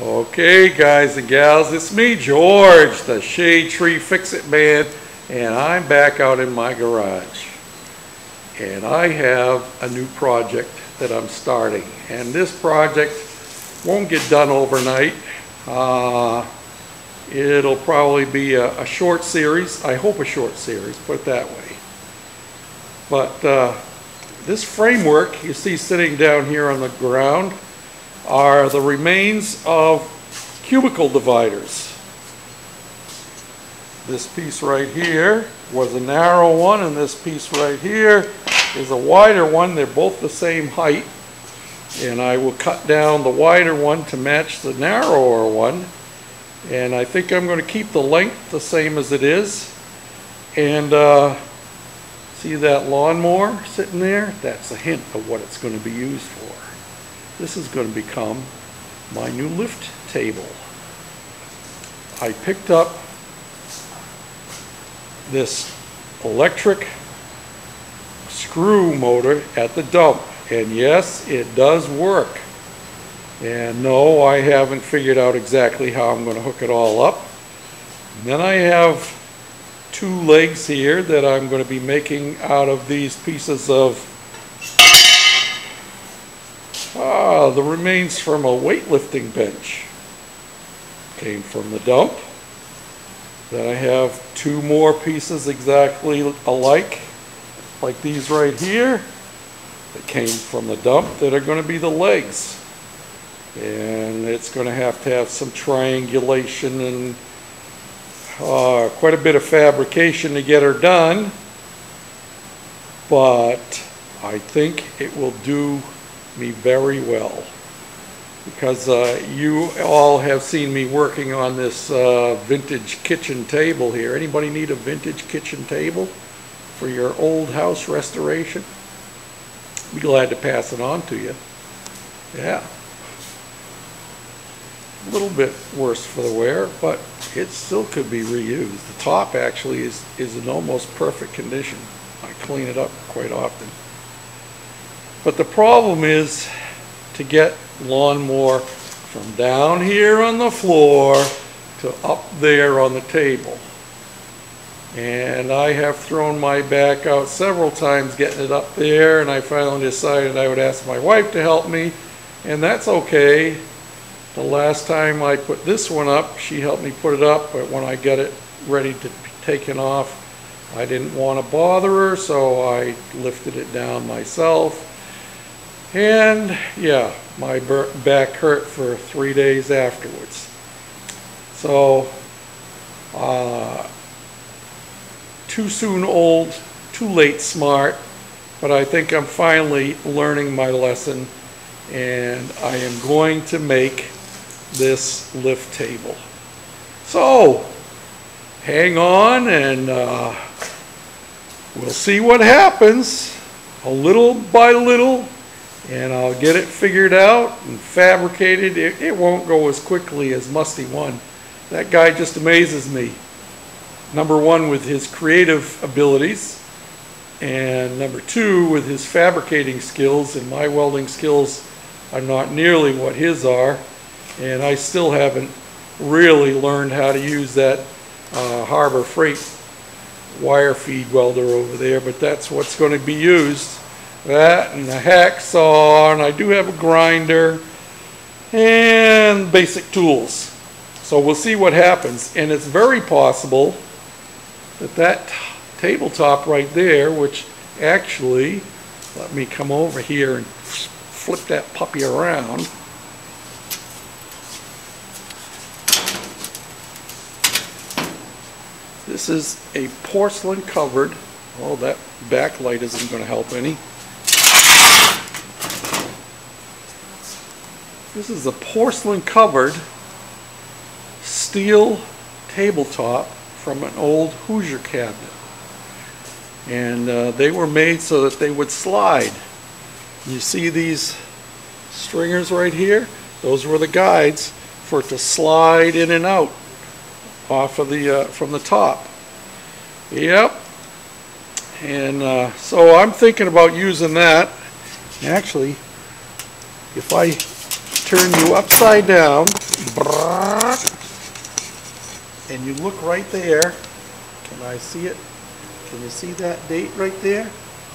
Okay, guys and gals, it's me, George, the Shade Tree Fix-It Man, and I'm back out in my garage. And I have a new project that I'm starting. And this project won't get done overnight. It'll probably be a short series. I hope a short series, put it that way. But this framework you see sitting down here on the ground are the remains of cubicle dividers. This piece right here was a narrow one, and this piece right here is a wider one. They're both the same height, and I will cut down the wider one to match the narrower one, and I think I'm going to keep the length the same as it is. And see that lawnmower sitting there? That's a hint of what it's going to be used for. This is going to become my new lift table. I picked up this electric screw motor at the dump, and yes, it does work. And no, I haven't figured out exactly how I'm going to hook it all up. And then I have two legs here that I'm going to be making out of these pieces of the remains from a weightlifting bench. Came from the dump. Then I have two more pieces exactly alike, like these right here, that came from the dump, that are going to be the legs. And it's going to have some triangulation and quite a bit of fabrication to get her done. But I think it will do me very well, because you all have seen me working on this vintage kitchen table here. Anybody need a vintage kitchen table for your old house restoration? Be glad to pass it on to you. Yeah, a little bit worse for the wear, but it still could be reused. The top actually is in almost perfect condition. I clean it up quite often. But the problem is to get lawnmower from down here on the floor to up there on the table. And I have thrown my back out several times getting it up there, and I finally decided I would ask my wife to help me, and that's okay. The last time I put this one up, she helped me put it up, but when I got it ready to be taken off, I didn't want to bother her, so I lifted it down myself. And yeah, my back hurt for 3 days afterwards. So, too soon old, too late smart, but I think I'm finally learning my lesson, and I am going to make this lift table. So, hang on, and we'll see what happens, a little by little. And I'll get it figured out and fabricated. It won't go as quickly as Musty One. That guy just amazes me. Number one, with his creative abilities, and number two, with his fabricating skills. And my welding skills are not nearly what his are, and I still haven't really learned how to use that Harbor Freight wire feed welder over there, but that's what's going to be used. That and a hacksaw, and I do have a grinder and basic tools. So we'll see what happens. And it's very possible that that tabletop right there, which actually, let me come over here and flip that puppy around. This is a porcelain covered, oh, that backlight isn't going to help any. This is a porcelain covered steel tabletop from an old Hoosier cabinet. And they were made so that they would slide. You see these stringers right here? Those were the guides for it to slide in and out off of the from the top. Yep. And so I'm thinking about using that. Actually, if I turn you upside down, and you look right there. Can I see it? Can you see that date right there?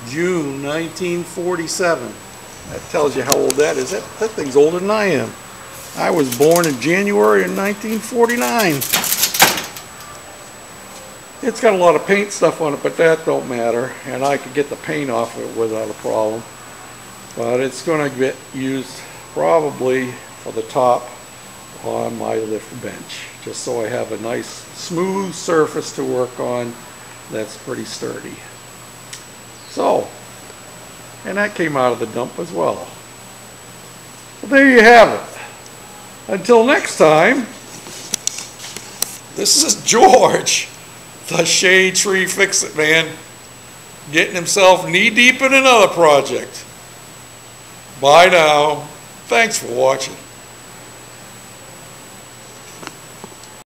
June 1947. That tells you how old that is. That thing's older than I am. I was born in January of 1949. It's got a lot of paint stuff on it, but that don't matter. And I could get the paint off of it without a problem. But it's going to get used probably for the top on my lift bench, just so I have a nice smooth surface to work on that's pretty sturdy. So, and that came out of the dump as well. Well, there you have it. Until next time, this is George, the Shade Tree Fix-It Man, getting himself knee-deep in another project. Bye now. Thanks for watching.